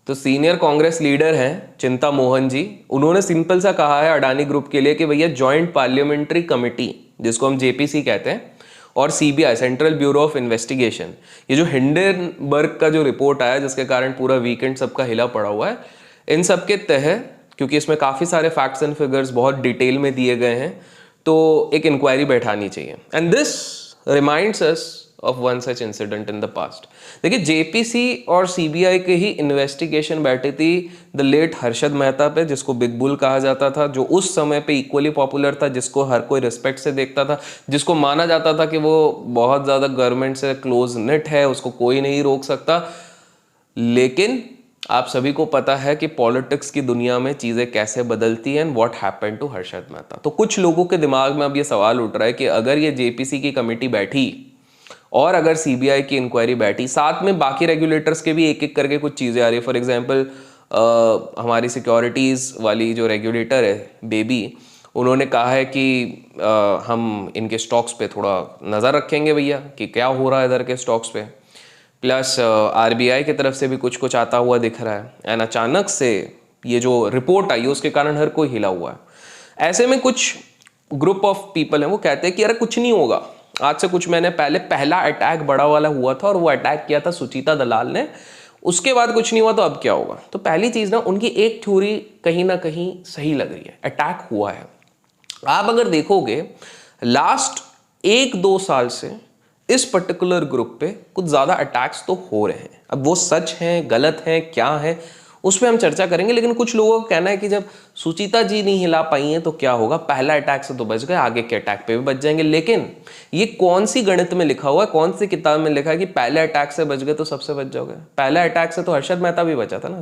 तो senior Congress leader हैं चिंता मोहन जी, उन्होंने सिंपल सा कहा है अडानी ग्रुप के लिए कि भैया जॉइंट पार्लियामेंट्री कमेटी, जिसको हम जेपीसी कहते हैं, और CBI central bureau of investigation, ये जो हिंडनबर्ग का जो रिपोर्ट आया जिसके कारण पूरा वीकेंड सबका हिला पड़ा हुआ है, इन सब के तहत, क्योंकि इसमें काफ़ी सारे फैक्ट्स एंड फिगर्स बहुत डिटेल में दिए गए हैं, तो एक इंक्वायरी बैठानी चाहिए। And this reminds us of one such incident in the past. देखिए, जेपीसी और सीबीआई के ही इन्वेस्टिगेशन बैठी थी द लेट हर्षद मेहता पे, जिसको बिग बुल कहा जाता था, जो उस समय पे इक्वली पॉपुलर था, जिसको हर कोई रिस्पेक्ट से देखता था, जिसको माना जाता था कि वो बहुत ज़्यादा गवर्नमेंट से क्लोज नेट है, उसको कोई नहीं रोक सकता। लेकिन आप सभी को पता है कि पॉलिटिक्स की दुनिया में चीज़ें कैसे बदलती हैं, what happened to Harshad Mehta. तो कुछ लोगों के दिमाग में अब ये सवाल उठ रहा है कि अगर ये जेपीसी की कमेटी बैठी और अगर सीबीआई की इंक्वायरी बैठी, साथ में बाकी रेगुलेटर्स के भी एक एक करके कुछ चीज़ें आ रही है। फॉर एग्जांपल हमारी सिक्योरिटीज़ वाली जो रेगुलेटर है बेबी, उन्होंने कहा है कि हम इनके स्टॉक्स पे थोड़ा नज़र रखेंगे भैया कि क्या हो रहा है इधर के स्टॉक्स पे। प्लस आरबीआई की तरफ से भी कुछ कुछ आता हुआ दिख रहा है। एंड अचानक से ये जो रिपोर्ट आई है उसके कारण हर कोई हिला हुआ है। ऐसे में कुछ ग्रुप ऑफ पीपल हैं, वो कहते हैं कि अरे कुछ नहीं होगा, आज से कुछ महीने पहले पहला अटैक बड़ा वाला हुआ था और वो अटैक किया था सुचिता दलाल ने, उसके बाद कुछ नहीं हुआ तो अब क्या होगा। तो पहली चीज़ ना, उनकी एक थ्योरी कहीं ना कहीं सही लग रही है, अटैक हुआ है। आप अगर देखोगे लास्ट 1-2 साल से इस पर्टिकुलर ग्रुप पे कुछ ज़्यादा अटैक्स तो हो रहे हैं। अब वो सच हैं, गलत हैं, क्या है, उस पर हम चर्चा करेंगे। लेकिन कुछ लोगों का कहना है कि जब सुचिता जी नहीं हिला पाई हैं तो क्या होगा, पहला अटैक से तो बच गए, आगे के अटैक पे भी बच जाएंगे। लेकिन ये कौन सी गणित में लिखा हुआ है, कौन सी किताब में लिखा है कि पहले अटैक से बच गए तो सबसे बच जाओगे? पहले अटैक से तो हर्षद मेहता भी बचा था ना।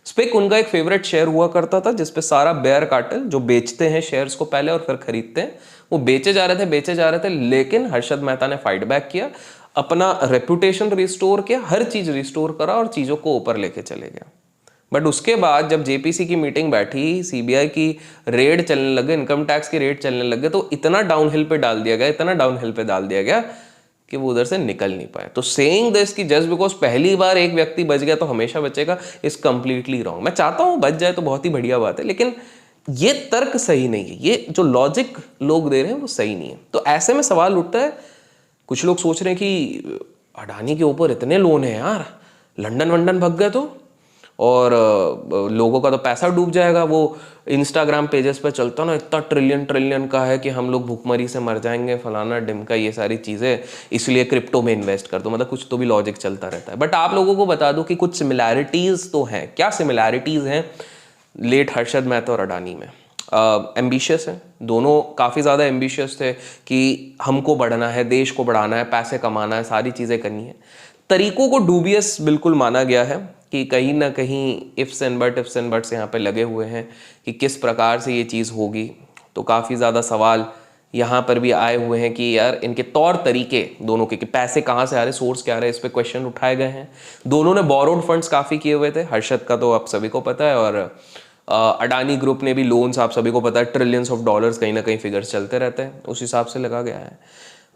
स्पिक उनका एक फेवरेट शेयर हुआ करता था, जिसपे सारा बेयर कार्टेल जो बेचते हैं शेयर्स को पहले और फिर खरीदते हैं, वो बेचे जा रहे थे। लेकिन हर्षद मेहता ने फाइट बैक किया, अपना रेपुटेशन रिस्टोर किया, हर चीज रिस्टोर करा और चीजों को ऊपर लेके चले गया। बट उसके बाद जब जेपीसी की मीटिंग बैठी, सीबीआई की रेड चलने लगे, इनकम टैक्स की रेड चलने लगे, तो इतना डाउनहिल पे डाल दिया गया कि वो उधर से निकल नहीं पाए। तो सेइंग दिस कि जस्ट बिकॉज पहली बार एक व्यक्ति बच गया तो हमेशा बचेगा, इज कंप्लीटली रॉन्ग। मैं चाहता हूं बच जाए तो बहुत ही बढ़िया बात है, लेकिन ये तर्क सही नहीं है, ये जो लॉजिक लोग दे रहे हैं वो सही नहीं है। तो ऐसे में सवाल उठता है, कुछ लोग सोच रहे हैं कि अडानी के ऊपर इतने लोन है यार, लंदन वंडन भग गए तो, और लोगों का तो पैसा डूब जाएगा। वो इंस्टाग्राम पेजेस पे चलता ना, इतना ट्रिलियन का है कि हम लोग भूखमरी से मर जाएंगे, फलाना डिमका, ये सारी चीज़ें, इसलिए क्रिप्टो में इन्वेस्ट कर दो। मतलब कुछ तो भी लॉजिक चलता रहता है। बट आप लोगों को बता दो कि कुछ सिमिलैरिटीज़ तो हैं। क्या सिमिलैरिटीज़ हैं लेट हर्षद मेहता और अडानी में? एम्बिशियस है दोनों, काफ़ी ज़्यादा एम्बिशियस थे कि हमको बढ़ना है, देश को बढ़ाना है, पैसे कमाना है, सारी चीज़ें करनी है। तरीकों को डूबियस बिल्कुल माना गया है कि कहीं ना कहीं इफ्स एंड बट्स यहाँ पे लगे हुए हैं कि किस प्रकार से ये चीज़ होगी। तो काफ़ी ज़्यादा सवाल यहाँ पर भी आए हुए हैं कि यार इनके तौर तरीके दोनों के, कि पैसे कहाँ से आ रहे, सोर्स क्या आ रहे, इस पे क्वेश्चन उठाए गए हैं। दोनों ने बोरोड फंड्स काफ़ी किए हुए थे, हर्षद का तो आप सभी को पता है, और अडानी ग्रुप ने भी लोन्स, आप सभी को पता है, ट्रिलियंस ऑफ डॉलर्स कहीं ना कहीं फिगर्स चलते रहते हैं, उस हिसाब से लगा गया है।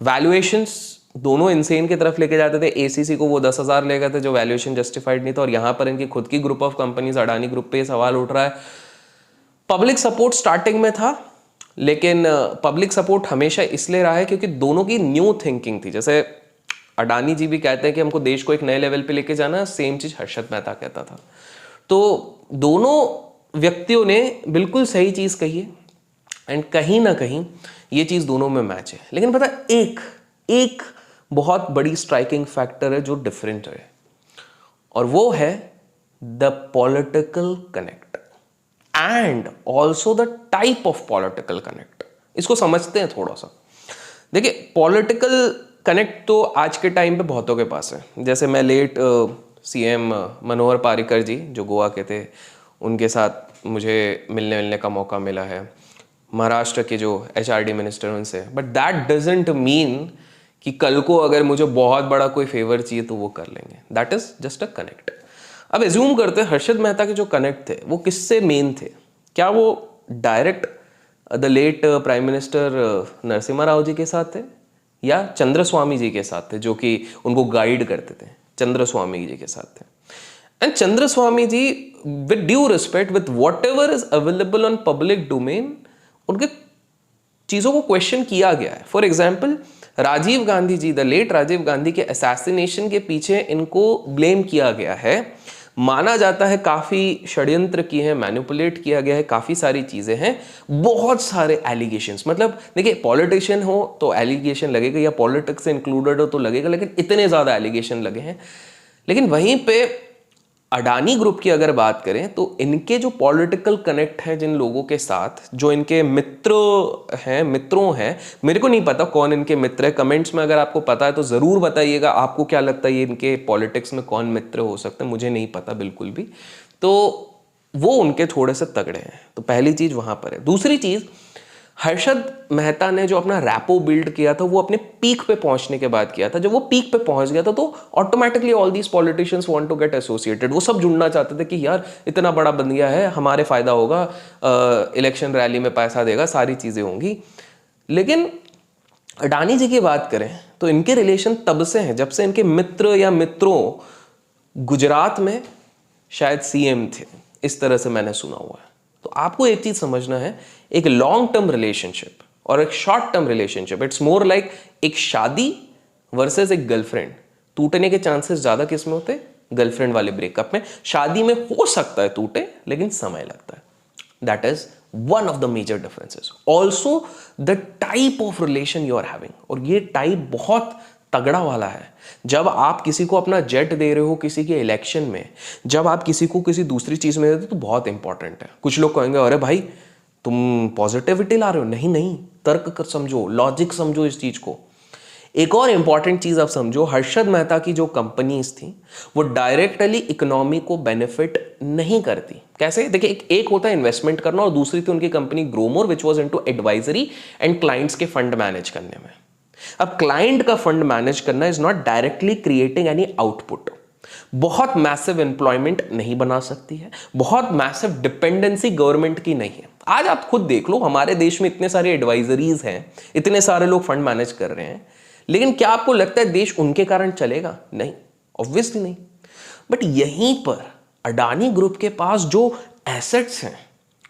वैल्यूएशंस दोनों इनसेन की तरफ लेके जाते थे। एसीसी को वो 10,000 ले गए थे जो वैल्यूएशन जस्टिफाइड नहीं था, और यहाँ पर इनकी खुद की group of companies Adani group पे सवाल उठ रहा है। पब्लिक सपोर्ट स्टार्टिंग में था, लेकिन पब्लिक सपोर्ट हमेशा इसलिए रहा है क्योंकि दोनों की न्यू थिंकिंग थी। जैसे अडानी जी भी कहते हैं कि हमको देश को एक नए लेवल पे लेके जाना है, सेम चीज हर्षद मेहता कहता था। तो दोनों व्यक्तियों ने बिल्कुल सही चीज कही है, एंड कहीं ना कहीं ये चीज दोनों में मैच है। लेकिन पता है, एक बहुत बड़ी स्ट्राइकिंग फैक्टर है जो डिफरेंट है, और वो है the political connect and also the type of political connect. इसको समझते हैं थोड़ा सा। देखिए, पॉलिटिकल कनेक्ट तो आज के टाइम पे बहुतों के पास है। जैसे मैं लेट सीएम मनोहर पारिकर जी जो गोवा के थे, उनके साथ मुझे मिलने का मौका मिला है। महाराष्ट्र के जो एचआरडी मिनिस्टर उनसे, बट दैट डजंट मीन कि कल को अगर मुझे बहुत बड़ा कोई फेवर चाहिए तो वो कर लेंगे। That is just a connect. अब एज्यूम करते हैं हर्षद मेहता के जो कनेक्ट थे वो किससे मेन थे? क्या वो direct the late prime minister Narasimha Rao ji के साथ थे, या चंद्र स्वामी जी के साथ थे जो कि उनको गाइड करते थे? चंद्र स्वामी जी के साथ थे। And Chandraswami ji, with due respect, with whatever is available on public domain, उनके चीजों को क्वेश्चन किया गया है। For example, Rajiv Gandhi ji, the late Rajiv Gandhi के असैसिनेशन के पीछे इनको ब्लेम किया गया है, माना जाता है काफी षड्यंत्र किए हैं, मैनिपुलेट किया गया है, काफी सारी चीजें हैं, बहुत सारे एलिगेशंस। मतलब देखिए, पॉलिटिशियन हो तो एलिगेशन लगेगा, या पॉलिटिक्स से इंक्लूडेड हो तो लगेगा, लेकिन इतने ज्यादा एलिगेशन लगे हैं। लेकिन वहीं पे अडानी ग्रुप की अगर बात करें तो इनके जो पॉलिटिकल कनेक्ट है जिन लोगों के साथ, जो इनके मित्रों हैं, मेरे को नहीं पता कौन इनके मित्र है, कमेंट्स में अगर आपको पता है तो ज़रूर बताइएगा, आपको क्या लगता है ये इनके पॉलिटिक्स में कौन मित्र हो सकते हैं, मुझे नहीं पता बिल्कुल भी। तो वो उनके थोड़े से तगड़े हैं, तो पहली चीज़ वहाँ पर है। दूसरी चीज़, हर्षद मेहता ने जो अपना रैपो बिल्ड किया था वो अपने पीक पे पहुंचने के बाद किया था। जब वो पीक पे पहुंच गया था तो automatically all these politicians want to get associated, वो सब जुड़ना चाहते थे कि यार इतना बड़ा बन गया है, हमारे फायदा होगा, इलेक्शन रैली में पैसा देगा, सारी चीजें होंगी। लेकिन अडानी जी की बात करें तो इनके रिलेशन तब से हैं जब से इनके मित्र या मित्रों गुजरात में शायद सीएम थे, इस तरह से मैंने सुना हुआ है। तो आपको एक चीज समझना है, एक लॉन्ग टर्म रिलेशनशिप और एक short term relationship, it's more like एक शादी वर्सेस एक गर्लफ्रेंड। टूटने के चांसेस ज्यादा किस में होते हैं? गर्लफ्रेंड वाले ब्रेकअप में। शादी में हो सकता है टूटे, लेकिन समय लगता है। That is one of the major differences. Also the type of relation you are having, और ये टाइप बहुत तगड़ा वाला है। जब आप किसी को अपना जेट दे रहे हो किसी के इलेक्शन में, जब आप किसी को किसी दूसरी चीज में देते हो तो बहुत इंपॉर्टेंट है। कुछ लोग कहेंगे अरे भाई तुम पॉजिटिविटी ला रहे हो, नहीं नहीं, तर्क कर समझो, लॉजिक समझो इस चीज को। एक और इंपॉर्टेंट चीज आप समझो, हर्षद मेहता की जो कंपनीज थी वो डायरेक्टली इकोनॉमी को बेनिफिट नहीं करती। कैसे? देखिए, एक होता है इन्वेस्टमेंट करना और दूसरी थी उनकी company Growmore, which was into advisory and clients के फंड मैनेज करने में। अब क्लाइंट का फंड मैनेज करना is not directly creating any output. बहुत मैसिव एम्प्लॉयमेंट नहीं बना सकती है, बहुत मैसिव डिपेंडेंसी गवर्नमेंट की नहीं है। आज आप खुद देख लो, हमारे देश में इतने सारे एडवाइजरीज हैं, इतने सारे लोग फंड मैनेज कर रहे हैं, लेकिन क्या आपको लगता है देश उनके कारण चलेगा? नहीं, ऑब्वियसली नहीं। बट यहीं पर अडानी ग्रुप के पास जो एसेट्स हैं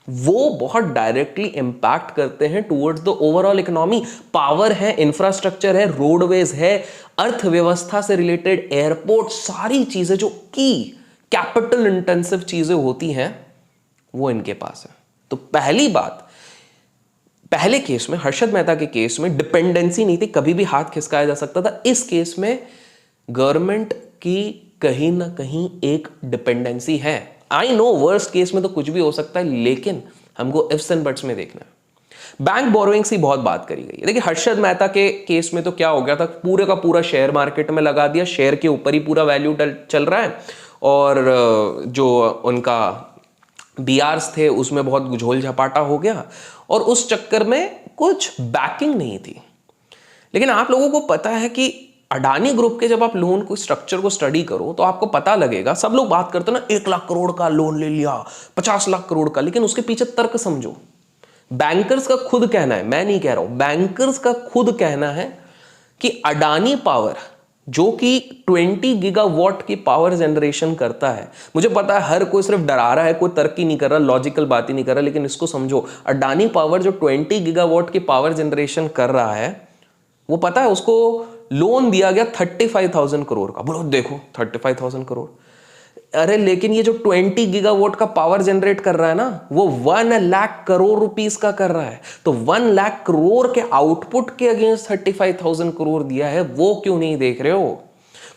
वो बहुत डायरेक्टली इंपैक्ट करते हैं towards the overall economy. Power है, इंफ्रास्ट्रक्चर है, रोडवेज है, अर्थव्यवस्था से रिलेटेड एयरपोर्ट, सारी चीजें जो की कैपिटल इंटेंसिव चीजें होती हैं वो इनके पास है। तो पहली बात, पहले केस में, हर्षद मेहता के केस में डिपेंडेंसी नहीं थी, कभी भी हाथ खिसकाया जा सकता था। इस केस में गवर्नमेंट की कहीं ना कहीं एक डिपेंडेंसी है। आई नो वर्स्ट केस में तो कुछ भी हो सकता है, लेकिन हमको इफ्स एंड बट्स में देखना है। बैंक बोरोइंग्स की बहुत बात करी गई है। देखिए, हर्षद मेहता के केस में तो क्या हो गया था, पूरे का पूरा शेयर मार्केट में लगा दिया, शेयर के ऊपर ही पूरा वैल्यू चल रहा है, और जो उनका बीआरस थे उसमें बहुत झोल झपाटा हो गया, और उस चक्कर में कुछ बैकिंग नहीं थी। लेकिन आप लोगों को पता है कि अडानी ग्रुप के जब आप लोन को स्ट्रक्चर को स्टडी करो तो आपको पता लगेगा, सब लोग बात करते हैं ना 1 लाख करोड़ का लोन ले लिया, 50 लाख करोड़ का, लेकिन उसके पीछे तर्क समझो। बैंकर्स का खुद कहना है, मैं नहीं कह रहा हूं, बैंकर्स का खुद कहना है कि अडानी पावर जो कि 20 गीगावाट की पावर जनरेशन करता है, मुझे पता है हर कोई सिर्फ डरा रहा है, कोई तर्क ही नहीं कर रहा, लॉजिकल बात ही नहीं कर रहा, लेकिन इसको समझो, अडानी पावर जो 20 गीगावाट की पावर जनरेशन कर रहा है, वो पता है उसको लोन दिया गया 35,000 करोड़ का। बोलो देखो 35,000 करोड़, अरे लेकिन ये जो 20 गीगावाट का पावर जनरेट कर रहा है ना, वो 1 लाख करोड़ रुपीस का कर रहा है। तो 1 लाख करोड़ के आउटपुट के अगेंस्ट 35,000 करोड़ दिया है, वो क्यों नहीं देख रहे हो?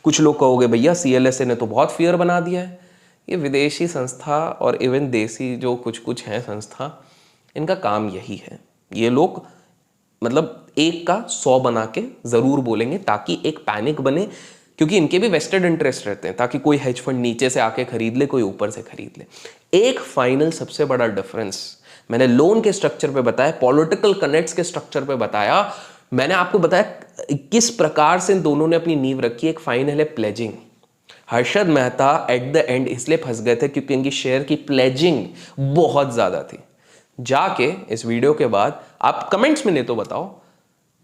कुछ लोग कहोगे भैया सीएलएसए ने तो बहुत फियर बना दिया है। ये विदेशी संस्था और इवन देसी जो कुछ कुछ है संस्था, इनका काम यही है। ये लोग मतलब एक का 100 बना के जरूर बोलेंगे ताकि एक पैनिक बने, क्योंकि इनके भी वेस्टेड इंटरेस्ट रहते हैं, ताकि कोई हेज फंड नीचे से आके खरीद ले, कोई ऊपर से खरीद ले। एक फाइनल सबसे बड़ा डिफरेंस मैंने लोन के स्ट्रक्चर पे बताया, पॉलिटिकल कनेक्ट्स के स्ट्रक्चर पे बताया, मैंने आपको बताया किस प्रकार से इन दोनों ने अपनी नींव रखी। एक फाइनल है pledging. Harshad Mehta at the end इसलिए फंस गए थे क्योंकि इनकी शेयर की प्लेजिंग बहुत ज्यादा थी। जाके इस वीडियो के बाद आप कमेंट्स में नहीं तो बताओ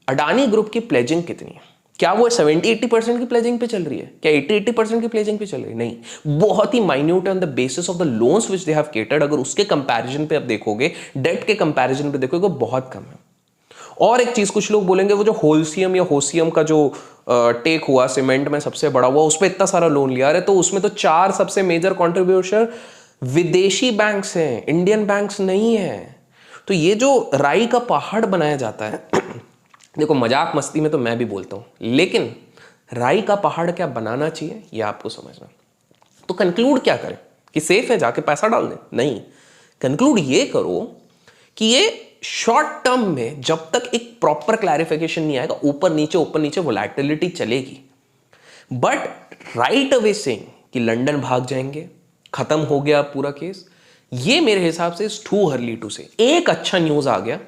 अडानी ग्रुप की प्लेजिंग कितनी है। क्या वो 70-80% की प्लेजिंग पे चल रही है? क्या 80% की प्लेजिंग पे चल रही है? नहीं, बहुत ही minute on the basis of the loans which they have catered. अगर उसके कंपैरिजन पे आप देखोगे, डेट के कंपैरिजन पे देखोगे, बहुत कम है। और एक चीज कुछ लोग बोलेंगे वो जो होलसियम या होसियम का जो टेक हुआ सीमेंट में सबसे बड़ा हुआ, उस पर इतना सारा लोन लिया। अरे तो उसमें तो 4 सबसे मेजर कॉन्ट्रीब्यूशन विदेशी बैंक्स हैं, इंडियन बैंक्स नहीं है। तो ये जो राई का पहाड़ बनाया जाता है देखो, मजाक मस्ती में तो मैं भी बोलता हूं, लेकिन राई का पहाड़ क्या बनाना चाहिए ये आपको समझना। तो कंक्लूड क्या करें कि सेफ है जाके पैसा डाल दें? नहीं, कंक्लूड ये करो कि ये शॉर्ट टर्म में जब तक एक प्रॉपर क्लैरिफिकेशन नहीं आएगा, ऊपर नीचे वोलैटिलिटी चलेगी। बट राइट अवे सेइंग कि लंदन भाग जाएंगे, खत्म हो गया पूरा केस, ये मेरे हिसाब से इज टू अर्ली टू से। एक अच्छा न्यूज आ गया,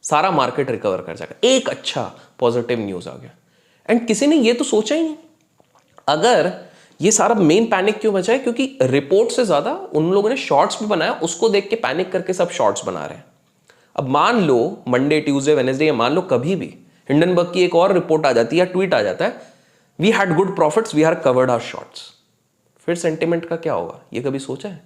सारा मार्केट रिकवर कर जाएगा। एक अच्छा पॉजिटिव न्यूज आ गया, एंड किसी ने ये तो सोचा ही नहीं। अगर ये सारा मेन पैनिक क्यों बचा है? क्योंकि रिपोर्ट से ज्यादा उन लोगों ने शॉर्ट्स भी बनाया, उसको देख के पैनिक करके सब शॉर्ट्स बना रहे हैं। अब मान लो मंडे, ट्यूसडे, वेडनेसडे, या मान लो कभी भी हिंडनबर्ग की एक और रिपोर्ट आ जाती है या ट्वीट आ जाता है, we had good profits, we are covered our shorts, फिर सेंटिमेंट का क्या होगा? ये कभी सोचा है?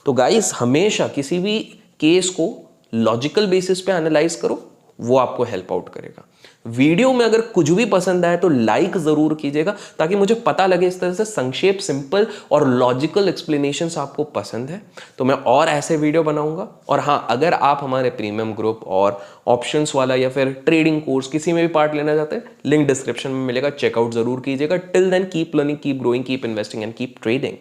तो गाइस, हमेशा किसी भी केस को लॉजिकल बेसिस पे एनालाइज करो, वो आपको हेल्प आउट करेगा। वीडियो में अगर कुछ भी पसंद आए तो लाइक जरूर कीजिएगा, ताकि मुझे पता लगे इस तरह से संक्षेप, सिंपल और लॉजिकल एक्सप्लेनेशंस आपको पसंद है, तो मैं और ऐसे वीडियो बनाऊंगा। और हाँ, अगर आप हमारे प्रीमियम ग्रुप और ऑप्शंस वाला या फिर ट्रेडिंग कोर्स किसी में भी पार्ट लेना चाहते हैं, लिंक डिस्क्रिप्शन में मिलेगा, चेकआउट जरूर कीजिएगा। Till then keep learning, keep growing, keep investing and keep trading.